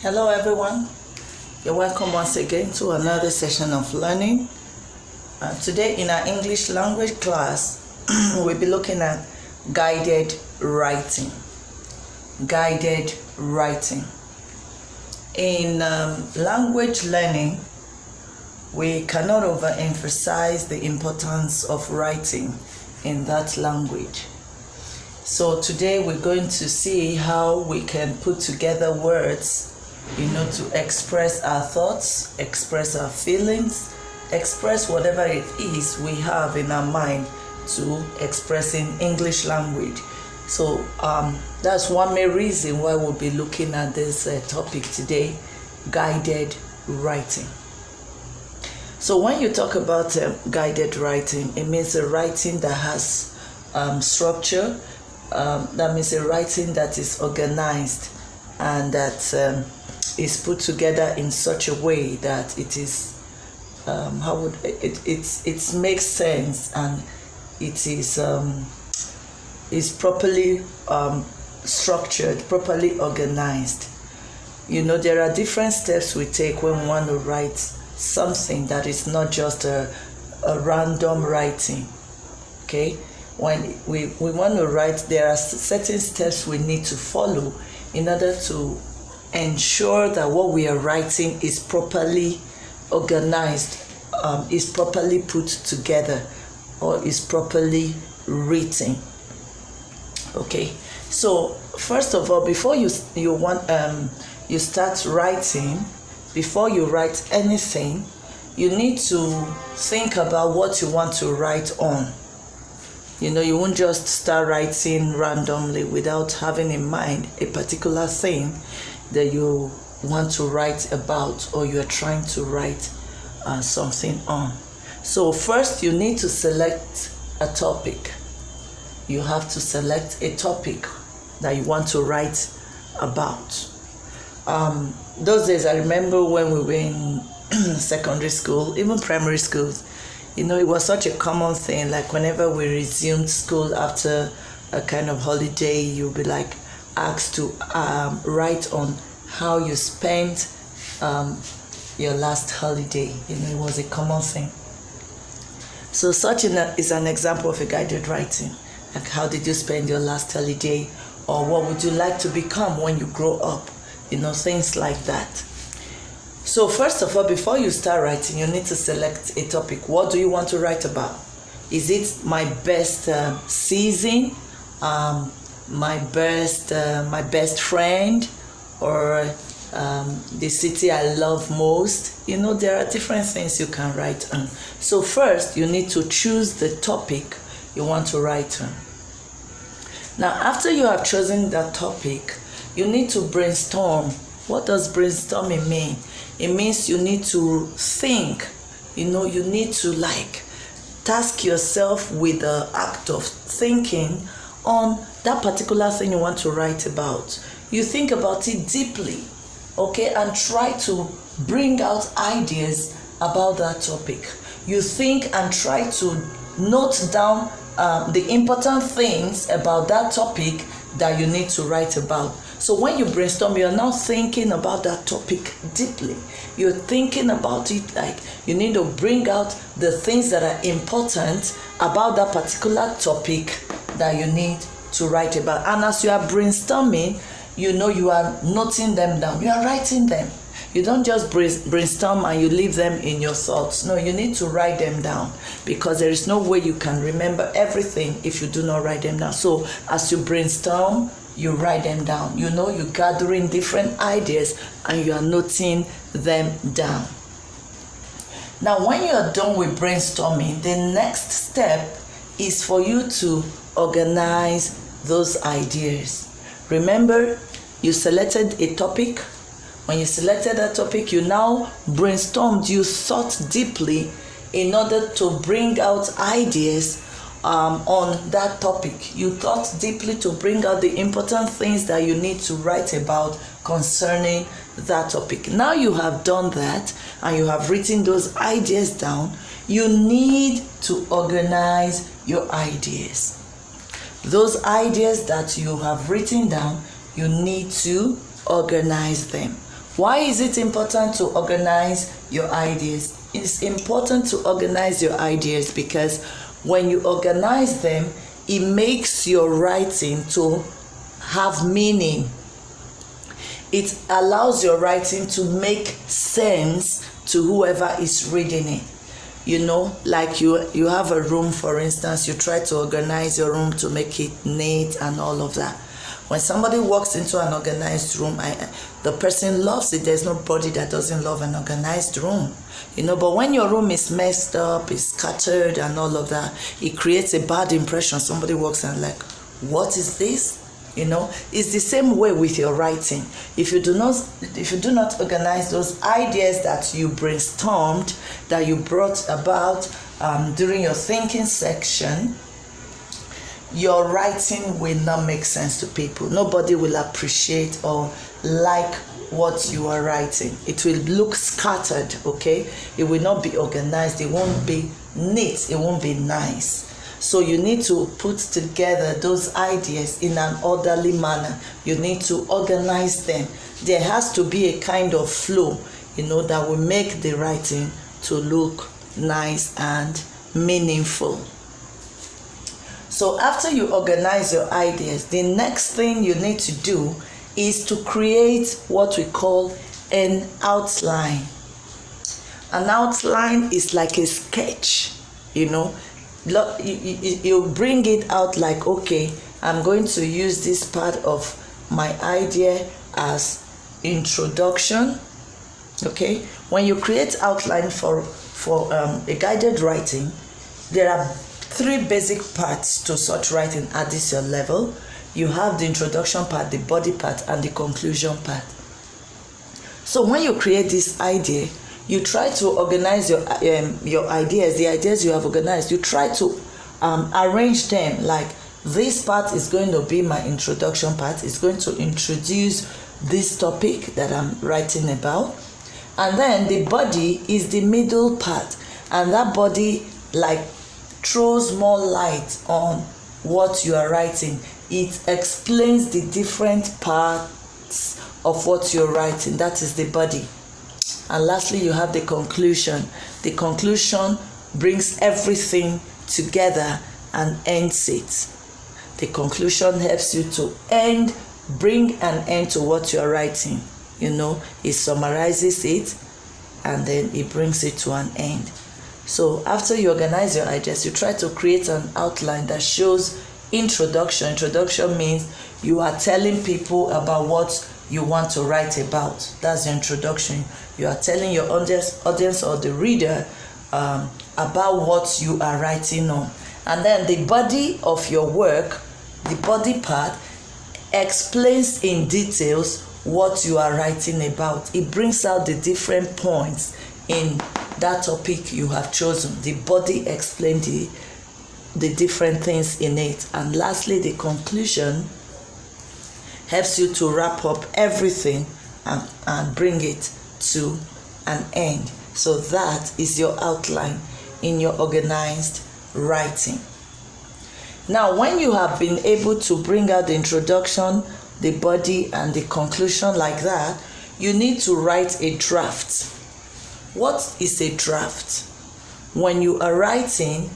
Hello everyone, you're welcome once again to another session of learning. Today in our English language class, we'll be looking at guided writing. Guided writing. In language learning, we cannot overemphasize the importance of writing in that language. So today we're going to see how we can put together words to express our thoughts, express our feelings, express whatever it is we have in our mind to express in English language. So that's one main reason why we'll be looking at this topic today, guided writing. So when you talk about guided writing, it means a writing that has structure. That means a writing that is organized and that is put together in such a way that it is it makes sense and it is properly structured, properly organized. There are different steps we take when we want to write something that is not just a random writing. Okay, when we want to write, there are certain steps we need to follow in order to ensure that what we are writing is properly organized, is properly put together, or is properly written. Okay, so first of all, before you start writing, before you write anything, you need to think about what you want to write on. You won't just start writing randomly without having in mind a particular thing that you want to write about or you're trying to write something on. So first you need to select a topic. You have to select a topic that you want to write about. Those days I remember when we were in secondary school, even primary schools, it was such a common thing. Like whenever we resumed school after a kind of holiday, you'll be like asked to write on how you spent your last holiday. It was a common thing. So such is an example of a guided writing. Like, how did you spend your last holiday, or what would you like to become when you grow up? Things like that. So first of all, before you start writing, you need to select a topic. What do you want to write about? Is it my best season, my best friend, or the city I love most? There are different things you can write on. So first, you need to choose the topic you want to write on. Now, after you have chosen that topic, you need to brainstorm. What does brainstorming mean? It means you need to think. You need to task yourself with the act of thinking on that particular thing you want to write about. You think about it deeply, okay, and try to bring out ideas about that topic. You think and try to note down the important things about that topic that you need to write about. So when you brainstorm, you're now thinking about that topic deeply. You're thinking about it like you need to bring out the things that are important about that particular topic that you need to write about. And as you are brainstorming, you are noting them down. You are writing them. You don't just brainstorm and you leave them in your thoughts. No, you need to write them down, because there is no way you can remember everything if you do not write them down. So as you brainstorm, you write them down. You're gathering different ideas and you are noting them down. Now, when you are done with brainstorming, the next step is for you to organize those ideas. Remember, you selected a topic. When you selected that topic, you now brainstormed, you thought deeply in order to bring out ideas on that topic. You thought deeply to bring out the important things that you need to write about concerning that topic. Now you have done that and you have written those ideas down. You need to organize your ideas. Those ideas that you have written down, you need to organize them. Why is it important to organize your ideas? It's important to organize your ideas because when you organize them, it makes your writing to have meaning. It allows your writing to make sense to whoever is reading it. Like you have a room, for instance, you try to organize your room to make it neat and all of that. When somebody walks into an organized room, the person loves it. There's nobody that doesn't love an organized room, but when your room is messed up, is scattered and all of that, it creates a bad impression. Somebody walks in like, what is this? It's the same way with your writing. If you do not organize those ideas that you brainstormed, that you brought about during your thinking section, your writing will not make sense to people. Nobody will appreciate or like what you are writing. It will look scattered, okay? It will not be organized. It won't be neat. It won't be nice. So you need to put together those ideas in an orderly manner. You need to organize them. There has to be a kind of flow, that will make the writing to look nice and meaningful. So after you organize your ideas, the next thing you need to do is to create what we call an outline. An outline is like a sketch, You bring it out like, okay, I'm going to use this part of my idea as introduction. Okay, when you create outline for a guided writing, there are 3 basic parts to such writing at this your level. You have the introduction part, the body part, and the conclusion part. So when you create this idea, you try to organize your ideas, the ideas you have organized. You try to arrange them like, this part is going to be my introduction part. It's going to introduce this topic that I'm writing about. And then the body is the middle part. And that body throws more light on what you are writing. It explains the different parts of what you're writing. That is the body. And lastly, you have the conclusion. The conclusion brings everything together and ends it. The conclusion helps you to bring an end to what you're writing. It summarizes it and then it brings it to an end. So after you organize your ideas, you try to create an outline that shows introduction. Introduction means you are telling people about what you want to write about. That's the introduction. You are telling your audience or the reader about what you are writing on. And then the body of your work, the body part, explains in details what you are writing about. It brings out the different points in that topic you have chosen. The body explains the different things in it. And lastly, the conclusion helps you to wrap up everything and bring it to an end. So that is your outline in your organized writing. Now, when you have been able to bring out the introduction, the body, and the conclusion like that, you need to write a draft. What is a draft? When you are writing,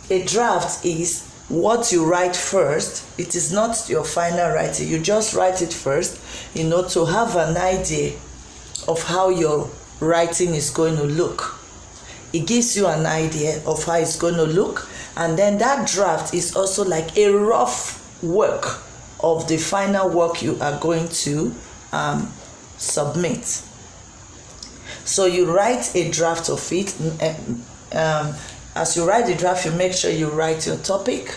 a draft is what you write first. It is not your final writing. You just write it first, to have an idea of how your writing is going to look. It gives you an idea of how it's going to look, and then that draft is also like a rough work of the final work you are going to submit. So you write a draft of it. As you write the draft, you make sure you write your topic,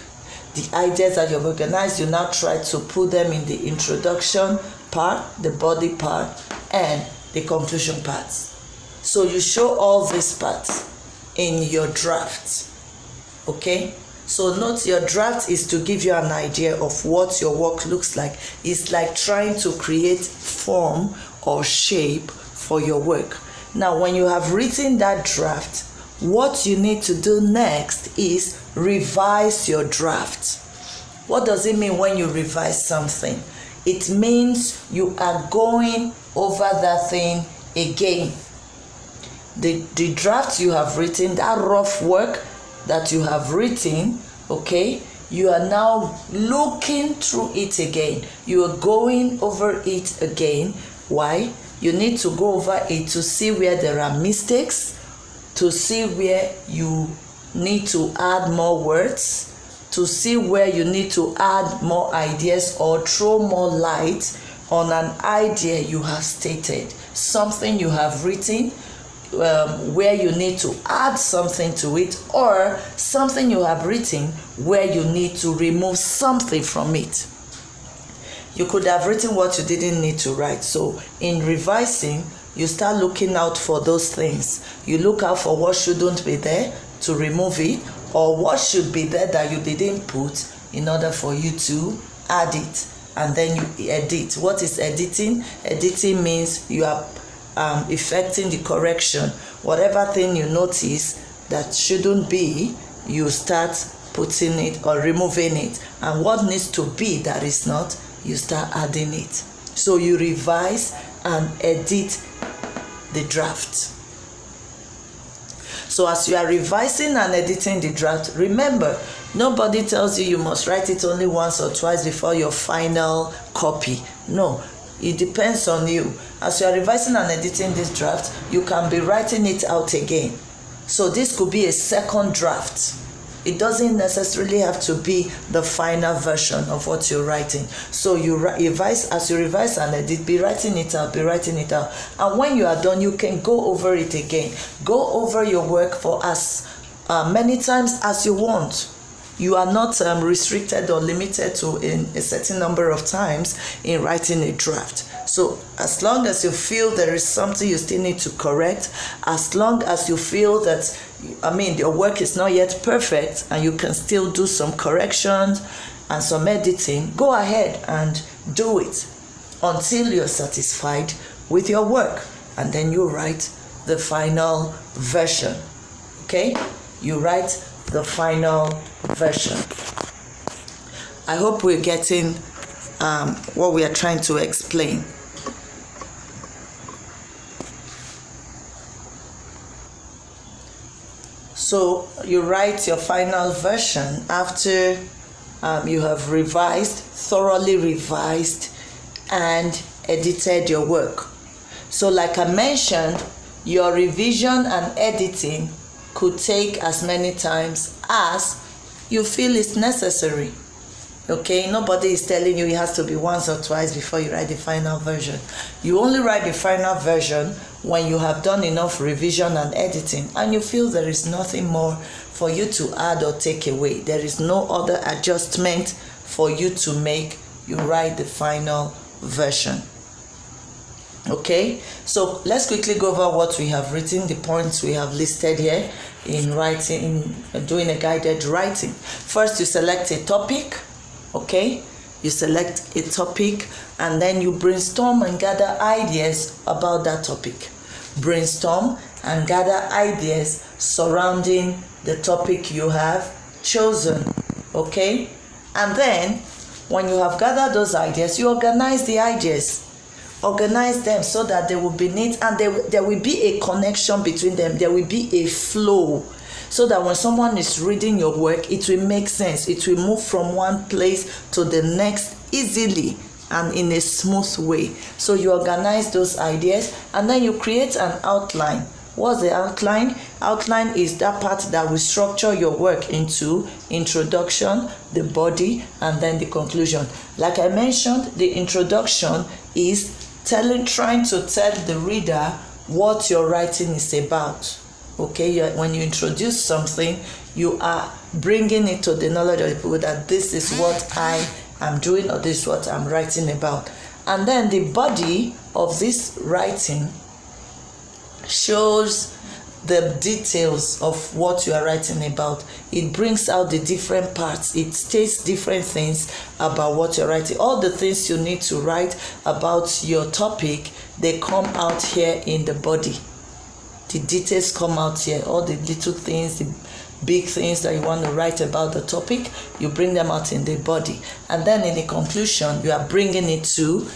the ideas that you've organized. You now try to put them in the introduction part, the body part, and the conclusion parts. So you show all these parts in your draft. Okay? So note, your draft is to give you an idea of what your work looks like. It's like trying to create form or shape for your work. Now, when you have written that draft, what you need to do next is revise your draft. What does it mean when you revise something? it means you are going over that thing again. The draft you have written, that rough work that you have written, okay, you are now looking through it again. You are going over it again. Why? You need to go over it to see where there are mistakes, to see where you need to add more words, to see where you need to add more ideas or throw more light on an idea you have stated, something you have written, where you need to add something to it, or something you have written where you need to remove something from it. You could have written what you didn't need to write. So in revising, you start looking out for those things. You look out for what shouldn't be there to remove it, or what should be there that you didn't put in order for you to add it. And then you edit. What is editing? Editing means you are effecting the correction. Whatever thing you notice that shouldn't be, you start putting it or removing it. And what needs to be that is not, you start adding it. So you revise and edit the draft. So as you are revising and editing the draft, remember, nobody tells you must write it only once or twice before your final copy. No, it depends on you. As you are revising and editing this draft, you can be writing it out again. So this could be a second draft. It doesn't necessarily have to be the final version of what you're writing. So you revise, as you revise and edit, be writing it out, be writing it out. And when you are done, you can go over it again. Go over your work for as many times as you want. You are not restricted or limited to in a certain number of times in writing a draft. So as long as you feel there is something you still need to correct, as long as you feel that, your work is not yet perfect and you can still do some corrections and some editing, go ahead and do it until you're satisfied with your work. And then you write the final version. Okay? You write the final version. I hope we're getting what we are trying to explain. So you write your final version after you have thoroughly revised and edited your work. So like I mentioned, your revision and editing could take as many times as you feel is necessary. Okay, nobody is telling you it has to be once or twice before you write the final version. You only write the final version when you have done enough revision and editing and you feel there is nothing more for you to add or take away. There is no other adjustment for you to make. You write the final version. Okay, so let's quickly go over what we have written, the points we have listed here in writing, doing a guided writing. First, you select a topic. Okay, you select a topic and then you brainstorm and gather ideas about that topic. Brainstorm and gather ideas surrounding the topic you have chosen. Okay, and then when you have gathered those ideas, you organize the ideas. Organize them so that they will be neat and there will be a connection between them. There will be a flow so that when someone is reading your work, it will make sense. It will move from one place to the next easily and in a smooth way. So you organize those ideas and then you create an outline. What's the outline? Outline is that part that will structure your work into introduction, the body, and then the conclusion. Like I mentioned, the introduction is trying to tell the reader what your writing is about. Okay, when you introduce something, you are bringing it to the knowledge of people that this is what I am doing or this is what I'm writing about. And then the body of this writing shows the details of what you are writing about. It brings out the different parts. It states different things about what you're writing. All the things you need to write about your topic, they come out here in the body. The details come out here. All the little things, big things that you want to write about the topic, you bring them out in the body. And then in the conclusion, you are bringing it to